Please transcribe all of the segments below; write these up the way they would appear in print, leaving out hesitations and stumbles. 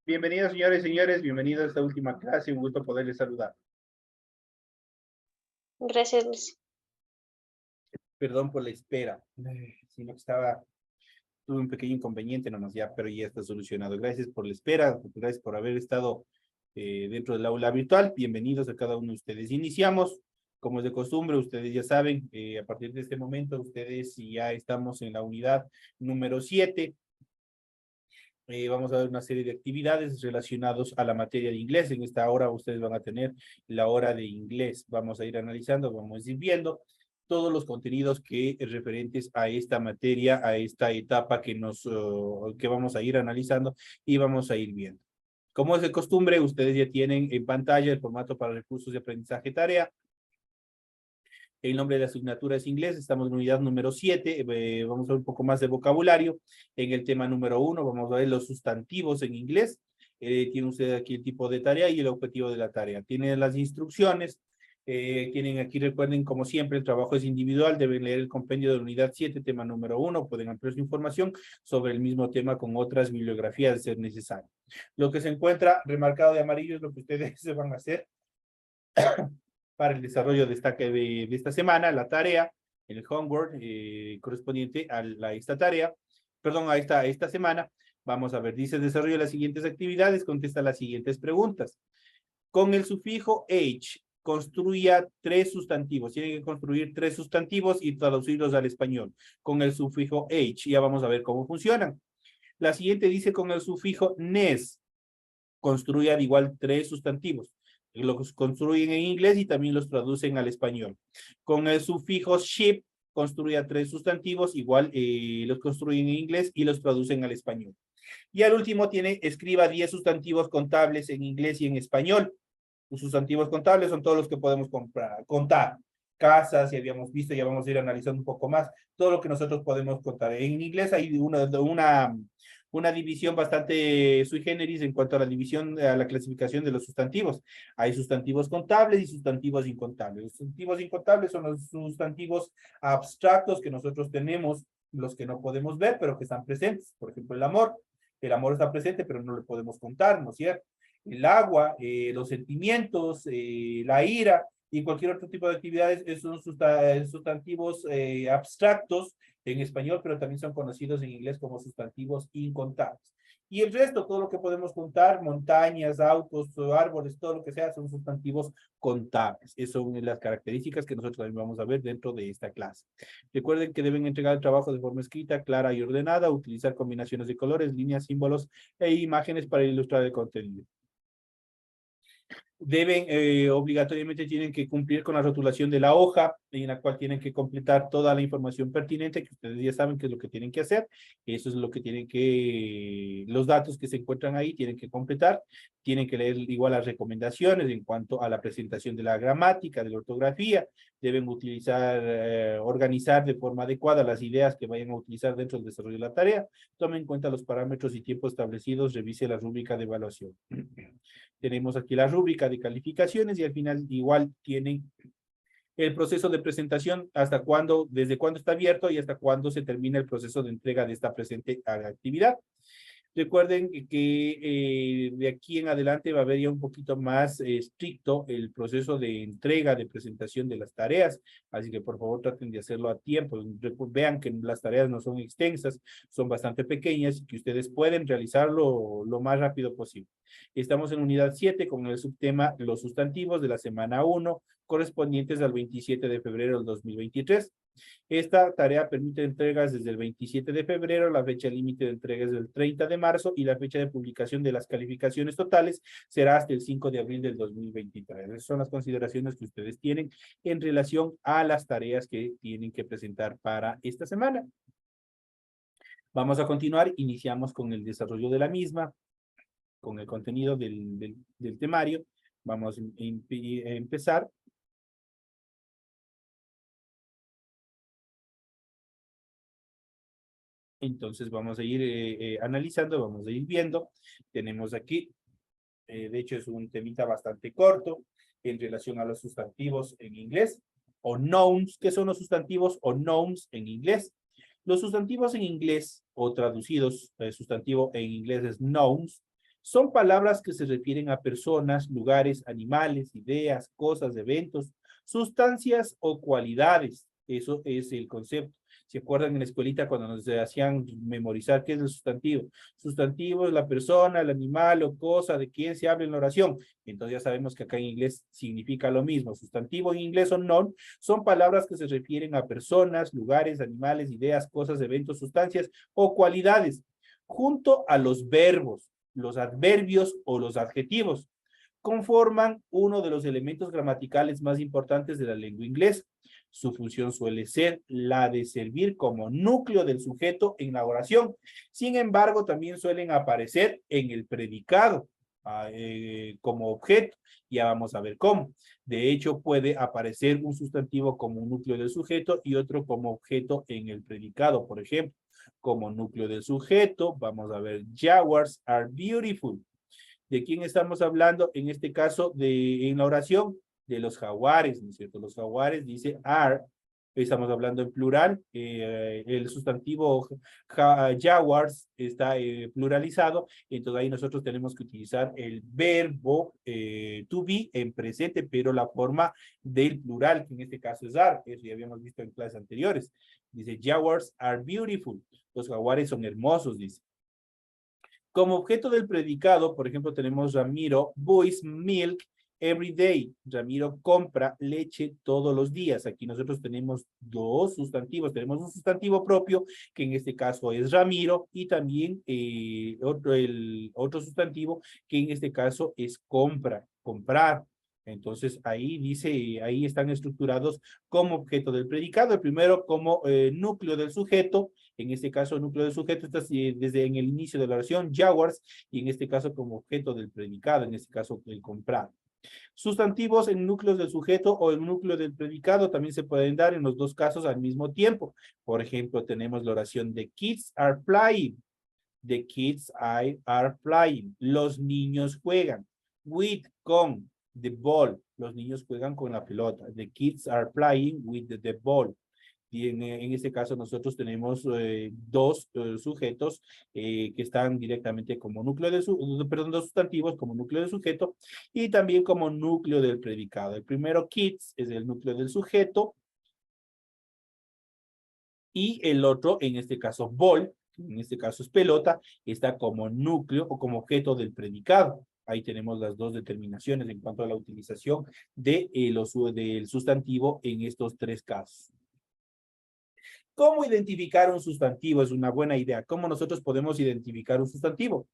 Bienvenidos, señores y señores, bienvenidos a esta última clase, un gusto poderles saludar. Gracias, Luis. Perdón por la espera, sino que tuve un pequeño inconveniente nomás ya, pero ya está solucionado. Gracias por la espera, gracias por haber estado dentro del aula virtual. Bienvenidos a cada uno de ustedes. Iniciamos, como es de costumbre, ustedes ya saben, a partir de este momento, ustedes ya estamos en la unidad número 7. Vamos a ver una serie de actividades relacionadas a la materia de inglés. En esta hora ustedes van a tener la hora de inglés. Vamos a ir analizando, vamos a ir viendo todos los contenidos que referentes a esta materia, a esta etapa que vamos a ir analizando y vamos a ir viendo. Como es de costumbre, ustedes ya tienen en pantalla el formato para recursos de aprendizaje tarea. El nombre de la asignatura es inglés, estamos en unidad número 7, vamos a ver un poco más de vocabulario. En el tema número 1 vamos a ver los sustantivos en inglés. Tiene usted aquí el tipo de tarea y el objetivo de la tarea. Tiene las instrucciones, tienen aquí, recuerden, como siempre, el trabajo es individual, deben leer el compendio de la unidad 7, tema número 1, pueden ampliar su información sobre el mismo tema con otras bibliografías de ser necesario. Lo que se encuentra remarcado de amarillo es lo que ustedes se van a hacer para el desarrollo de esta semana, la tarea, el homework correspondiente a esta tarea, perdón, a esta semana. Vamos a ver, dice desarrollo las siguientes actividades, contesta las siguientes preguntas. Con el sufijo age, construya 3 sustantivos. Tienen que construir 3 sustantivos y traducirlos al español. Con el sufijo age, ya vamos a ver cómo funcionan. La siguiente dice con el sufijo nes, construya al igual 3 sustantivos. Los construyen en inglés y también los traducen al español. Con el sufijo ship, construya 3 sustantivos, igual los construyen en inglés y los traducen al español. Y al último escriba 10 sustantivos contables en inglés y en español. Los sustantivos contables son todos los que podemos contar. Casas, ya habíamos visto, ya vamos a ir analizando un poco más, todo lo que nosotros podemos contar. En inglés hay una división bastante sui generis en cuanto a la clasificación de los sustantivos. Hay sustantivos contables y sustantivos incontables. Los sustantivos incontables son los sustantivos abstractos que nosotros tenemos, los que no podemos ver, pero que están presentes. Por ejemplo, el amor. El amor está presente, pero no lo podemos contar, ¿no es cierto? El agua, los sentimientos, la ira y cualquier otro tipo de actividades son sustantivos abstractos en español, pero también son conocidos en inglés como sustantivos incontables. Y el resto, todo lo que podemos contar, montañas, autos, árboles, todo lo que sea, son sustantivos contables. Esas son las características que nosotros también vamos a ver dentro de esta clase. Recuerden que deben entregar el trabajo de forma escrita, clara y ordenada, utilizar combinaciones de colores, líneas, símbolos e imágenes para ilustrar el contenido. Deben, obligatoriamente tienen que cumplir con la rotulación de la hoja, en la cual tienen que completar toda la información pertinente, que ustedes ya saben qué es lo que tienen que hacer. Eso es lo que los datos que se encuentran ahí tienen que completar. Tienen que leer igual las recomendaciones en cuanto a la presentación de la gramática, de la ortografía. Deben organizar de forma adecuada las ideas que vayan a utilizar dentro del desarrollo de la tarea. Tomen en cuenta los parámetros y tiempos establecidos. Revise la rúbrica de evaluación. Tenemos aquí la rúbrica de calificaciones y al final igual tienen el proceso de presentación, desde cuándo está abierto y hasta cuándo se termina el proceso de entrega de esta presente actividad. Recuerden que de aquí en adelante va a haber ya un poquito más estricto el proceso de entrega, de presentación de las tareas, así que por favor traten de hacerlo a tiempo. Vean que las tareas no son extensas, son bastante pequeñas y que ustedes pueden realizarlo lo más rápido posible. Estamos en unidad 7 con el subtema los sustantivos de la semana 1, correspondientes al 27 de febrero del 2023. Esta tarea permite entregas desde el 27 de febrero, la fecha límite de entrega es del 30 de marzo y la fecha de publicación de las calificaciones totales será hasta el 5 de abril del 2023. Esas son las consideraciones que ustedes tienen en relación a las tareas que tienen que presentar para esta semana. Vamos a continuar, iniciamos con el desarrollo de la misma, con el contenido del temario. Vamos a empezar. Entonces vamos a ir analizando, vamos a ir viendo. Tenemos aquí, de hecho es un temita bastante corto en relación a los sustantivos en inglés, o nouns. ¿Qué son los sustantivos o nouns en inglés? Los sustantivos en inglés, o traducidos, sustantivo en inglés es nouns, Son palabras que se refieren a personas, lugares, animales, ideas, cosas, eventos, sustancias o cualidades. Eso es el concepto. ¿Se acuerdan en la escuelita cuando nos hacían memorizar qué es el sustantivo? Sustantivo es la persona, el animal o cosa de quien se habla en la oración. Entonces ya sabemos que acá en inglés significa lo mismo. Sustantivo en inglés o noun son palabras que se refieren a personas, lugares, animales, ideas, cosas, eventos, sustancias o cualidades, junto a los verbos, los adverbios o los adjetivos. Conforman uno de los elementos gramaticales más importantes de la lengua inglesa. Su función suele ser la de servir como núcleo del sujeto en la oración. Sin embargo, también suelen aparecer en el predicado como objeto. Ya vamos a ver cómo. De hecho, puede aparecer un sustantivo como un núcleo del sujeto y otro como objeto en el predicado. Por ejemplo, como núcleo del sujeto, vamos a ver, jaguars are beautiful. ¿De quién estamos hablando? En este caso, en la oración, de los jaguares, ¿no es cierto? Los jaguares dice are, estamos hablando en plural, el sustantivo jaguars está pluralizado, entonces ahí nosotros tenemos que utilizar el verbo to be en presente, pero la forma del plural, que en este caso es are, eso ya habíamos visto en clases anteriores. Dice, jaguars are beautiful, los jaguares son hermosos, dice. Como objeto del predicado, por ejemplo, tenemos Ramiro buys milk every day. Ramiro compra leche todos los días. Aquí nosotros tenemos dos sustantivos. Tenemos un sustantivo propio, que en este caso es Ramiro, y también el otro sustantivo, que en este caso es compra, comprar. Entonces, ahí dice, ahí están estructurados como objeto del predicado. El primero como núcleo del sujeto. En este caso, el núcleo del sujeto está desde en el inicio de la oración, jaguars, y en este caso como objeto del predicado, en este caso el comprar. Sustantivos en núcleos del sujeto o el núcleo del predicado también se pueden dar en los dos casos al mismo tiempo. Por ejemplo, tenemos la oración the kids are playing. The kids are playing. Los niños juegan. With, con, the ball. Los niños juegan con la pelota. The kids are playing with the ball. Y en este caso nosotros tenemos dos sujetos que están directamente como núcleo de perdón, dos sustantivos como núcleo del sujeto y también como núcleo del predicado. El primero, kids, es el núcleo del sujeto y el otro, en este caso, ball, en este caso es pelota, está como núcleo o como objeto del predicado. Ahí tenemos las dos determinaciones en cuanto a la utilización del sustantivo en estos tres casos. ¿Cómo identificar un sustantivo? Es una buena idea. ¿Cómo nosotros podemos identificar un sustantivo?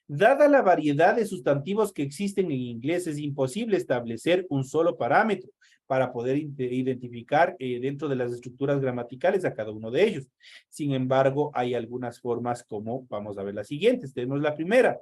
Dada la variedad de sustantivos que existen en inglés, es imposible establecer un solo parámetro para poder identificar dentro de las estructuras gramaticales a cada uno de ellos. Sin embargo, hay algunas formas como, vamos a ver las siguientes. Tenemos la primera.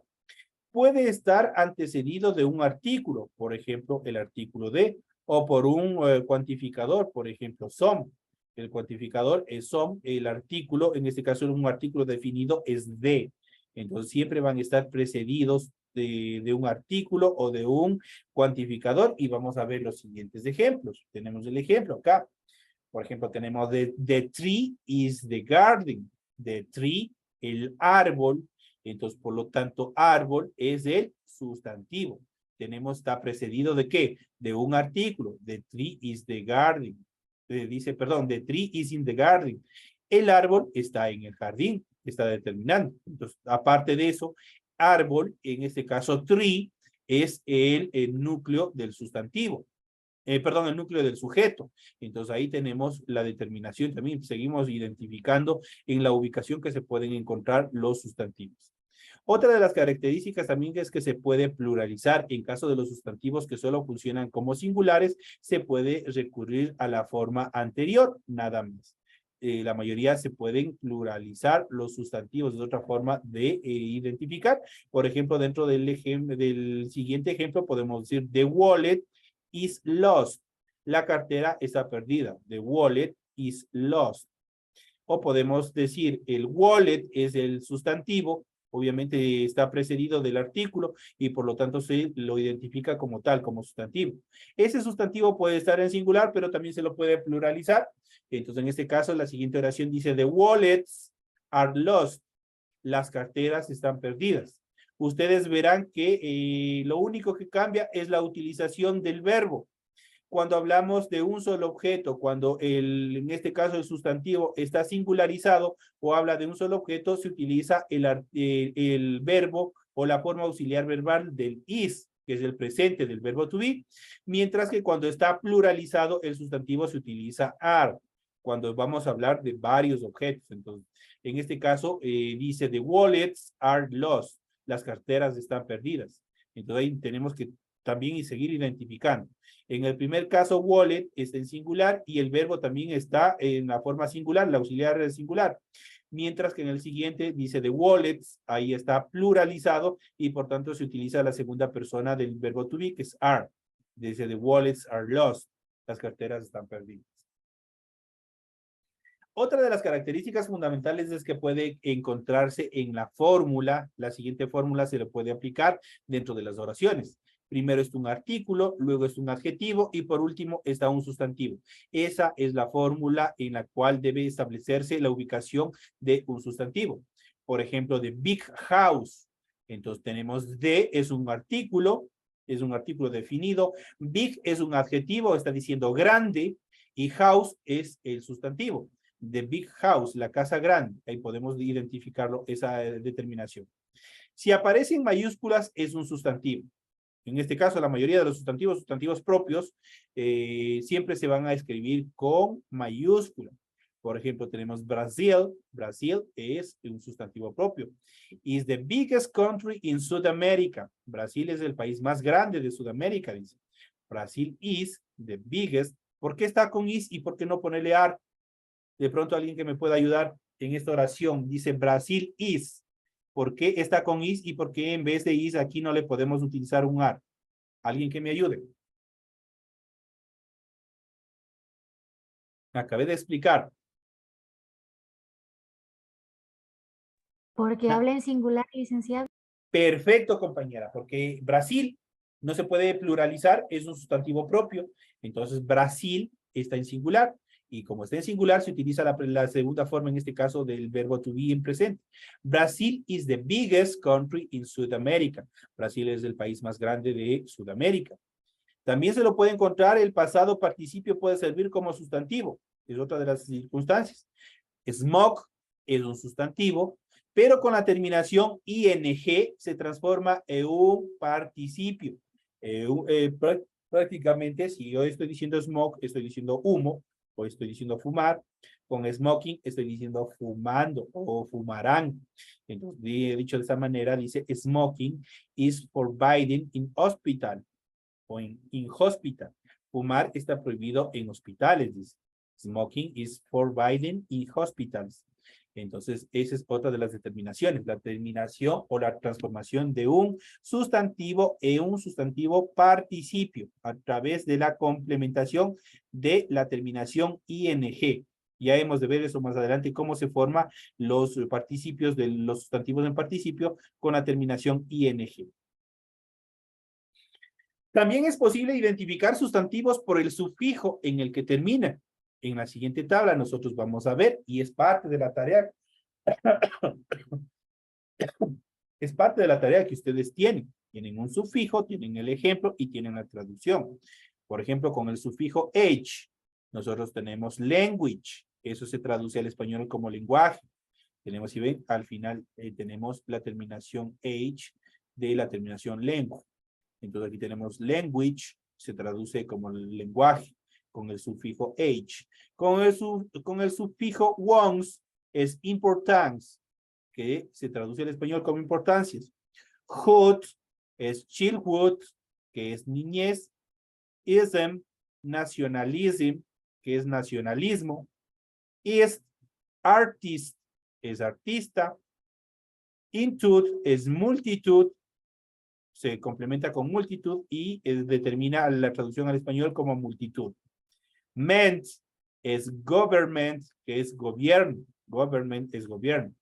Puede estar antecedido de un artículo, por ejemplo, el artículo de, o por un cuantificador, por ejemplo, some. El cuantificador es some, el artículo, en este caso un artículo definido es de. Entonces siempre van a estar precedidos de un artículo o de un cuantificador y vamos a ver los siguientes ejemplos. Tenemos el ejemplo acá. Por ejemplo, tenemos the tree is the garden. The tree, el árbol. Entonces, por lo tanto, árbol es el sustantivo. Está precedido de ¿qué? De un artículo. The tree is the garden. The tree is in the garden. El árbol está en el jardín, está determinando. Entonces, aparte de eso, árbol, en este caso tree, es el núcleo del sustantivo. El núcleo del sujeto. Entonces ahí tenemos la determinación también. Seguimos identificando en la ubicación que se pueden encontrar los sustantivos. Otra de las características también es que se puede pluralizar. En caso de los sustantivos que solo funcionan como singulares, se puede recurrir a la forma anterior, nada más. La mayoría se pueden pluralizar los sustantivos, es otra forma de identificar. Por ejemplo, dentro del siguiente ejemplo podemos decir the wallet is lost. La cartera está perdida. The wallet is lost. O podemos decir el wallet es el sustantivo, obviamente está precedido del artículo y por lo tanto se lo identifica como tal, como sustantivo. Ese sustantivo puede estar en singular, pero también se lo puede pluralizar. Entonces, en este caso, la siguiente oración dice, the wallets are lost. Las carteras están perdidas. ustedes verán que lo único que cambia es la utilización del verbo. Cuando hablamos de un solo objeto, cuando en este caso el sustantivo está singularizado o habla de un solo objeto, se utiliza el verbo o la forma auxiliar verbal del is, que es el presente del verbo to be, mientras que cuando está pluralizado el sustantivo se utiliza are, cuando vamos a hablar de varios objetos. Entonces, en este caso dice the wallets are lost, las carteras están perdidas. Entonces ahí tenemos que también seguir identificando. En el primer caso, wallet está en singular y el verbo también está en la forma singular, la auxiliar singular. Mientras que en el siguiente dice the wallets, ahí está pluralizado y por tanto se utiliza la segunda persona del verbo to be, que es are. Dice the wallets are lost, las carteras están perdidas. Otra de las características fundamentales es que puede encontrarse en la fórmula, la siguiente fórmula se le puede aplicar dentro de las oraciones. Primero es un artículo, luego es un adjetivo y por último está un sustantivo. Esa es la fórmula en la cual debe establecerse la ubicación de un sustantivo. Por ejemplo, de big house. Entonces tenemos de es un artículo definido. Big es un adjetivo, está diciendo grande y house es el sustantivo. The big house, la casa grande, ahí podemos identificarlo, esa determinación. Si aparece en mayúsculas es un sustantivo. En este caso, la mayoría de los sustantivos propios, siempre se van a escribir con mayúscula. Por ejemplo, tenemos Brasil. Brasil es un sustantivo propio. Is the biggest country in South America. Brasil es el país más grande de Sudamérica, dice. Brasil is the biggest. ¿Por qué está con is y por qué no ponerle are? De pronto alguien que me pueda ayudar en esta oración. Dice Brasil is. ¿Por qué está con is y por qué en vez de is aquí no le podemos utilizar un are? ¿Alguien que me ayude? Acabé de explicar. Porque habla en singular, licenciado. Perfecto, compañera, porque Brasil no se puede pluralizar, es un sustantivo propio. Entonces, Brasil está en singular. Y como está en singular, se utiliza la segunda forma, en este caso, del verbo to be en presente. Brasil is the biggest country in South America. Brasil es el país más grande de Sudamérica. También se lo puede encontrar, el pasado participio puede servir como sustantivo. Es otra de las circunstancias. Smoke es un sustantivo, pero con la terminación ing se transforma en un participio. Prácticamente, si yo estoy diciendo smoke, estoy diciendo humo, o estoy diciendo fumar. Con smoking estoy diciendo fumando o fumarán. Entonces, dicho de esta manera, dice smoking is forbidden in hospital o in hospital. Fumar está prohibido en hospitales, dice. Smoking is forbidden in hospitals. Entonces, esa es otra de las determinaciones, la terminación o la transformación de un sustantivo en un sustantivo participio a través de la complementación de la terminación ing. Ya hemos de ver eso más adelante, cómo se forman los participios de los sustantivos en participio con la terminación ing. También es posible identificar sustantivos por el sufijo en el que termina. En la siguiente tabla nosotros vamos a ver, y es parte de la tarea. Es parte de la tarea que ustedes tienen. Tienen un sufijo, tienen el ejemplo y tienen la traducción. Por ejemplo, con el sufijo age, nosotros tenemos language. Eso se traduce al español como lenguaje. Tenemos, si ven, al final tenemos la terminación age de la terminación lengua. Entonces aquí tenemos language, se traduce como el lenguaje, con el sufijo age. Con el sufijo once es importance, que se traduce al español como importancias. Hood es childhood, que es niñez. Ism, nationalism, que es nacionalismo. Is artist, es artista. Intude es multitud, se complementa con multitud y determina la traducción al español como multitud. Ment es government, que es gobierno. Government es gobierno.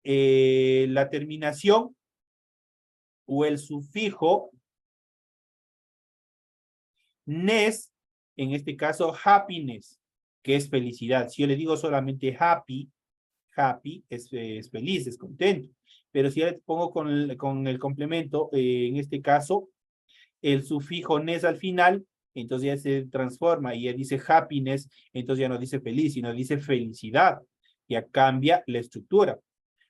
La terminación o el sufijo ness, en este caso happiness, que es felicidad. Si yo le digo solamente happy, happy es feliz, es contento. Pero si ya le pongo con el complemento, en este caso, el sufijo ness al final, entonces ya se transforma y ya dice happiness, entonces ya no dice feliz, sino dice felicidad. Ya cambia la estructura.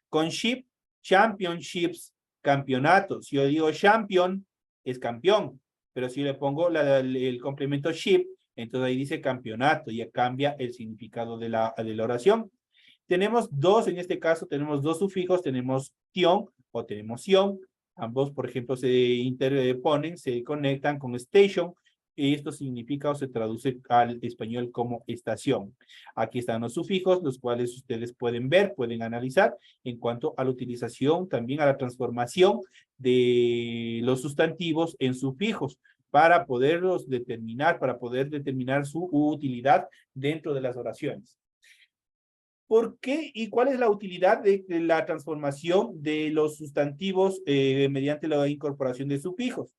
Con ship, championships, campeonatos. Si yo digo champion, es campeón. Pero si yo le pongo el complemento ship, entonces ahí dice campeonato, ya cambia el significado de la oración. Tenemos dos, en este caso, tenemos dos sufijos, tenemos tion o tenemos sion. Ambos, por ejemplo, se interponen, se conectan con station, y esto significa o se traduce al español como estación. Aquí están los sufijos, los cuales ustedes pueden ver, pueden analizar en cuanto a la utilización, también a la transformación de los sustantivos en sufijos para poderlos determinar, para poder determinar su utilidad dentro de las oraciones. ¿Por qué y cuál es la utilidad de la transformación de los sustantivos mediante la incorporación de sufijos?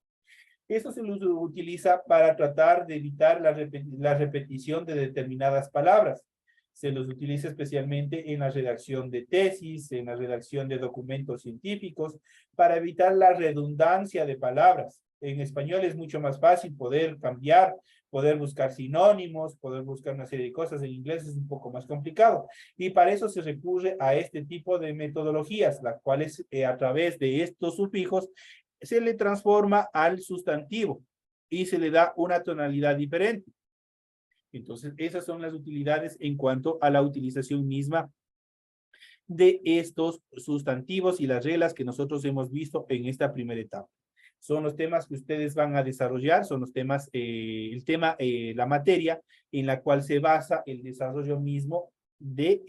Eso se utiliza para tratar de evitar la repetición de determinadas palabras. Se los utiliza especialmente en la redacción de tesis, en la redacción de documentos científicos, para evitar la redundancia de palabras. En español es mucho más fácil poder cambiar, poder buscar sinónimos, poder buscar una serie de cosas. En inglés es un poco más complicado. Y para eso se recurre a este tipo de metodologías, las cuales a través de estos sufijos se le transforma al sustantivo y se le da una tonalidad diferente. Entonces, esas son las utilidades en cuanto a la utilización misma de estos sustantivos y las reglas que nosotros hemos visto en esta primera etapa. Son los temas que ustedes van a desarrollar, son los temas, la materia en la cual se basa el desarrollo mismo de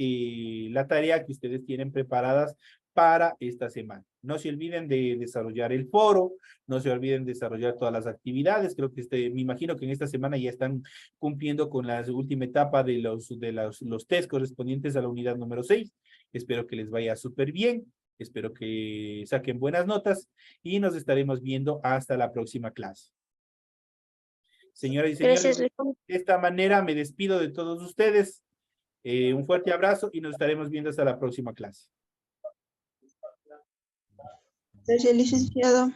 la tarea que ustedes tienen preparadas para esta semana. No se olviden de desarrollar el foro, no se olviden de desarrollar todas las actividades. Creo que me imagino que en esta semana ya están cumpliendo con la última etapa de los test correspondientes a la unidad número 6. Espero que les vaya súper bien. Espero que saquen buenas notas y nos estaremos viendo hasta la próxima clase. Señoras y señores, Gracias, de esta manera me despido de todos ustedes. Un fuerte abrazo y nos estaremos viendo hasta la próxima clase. Gracias, licenciado.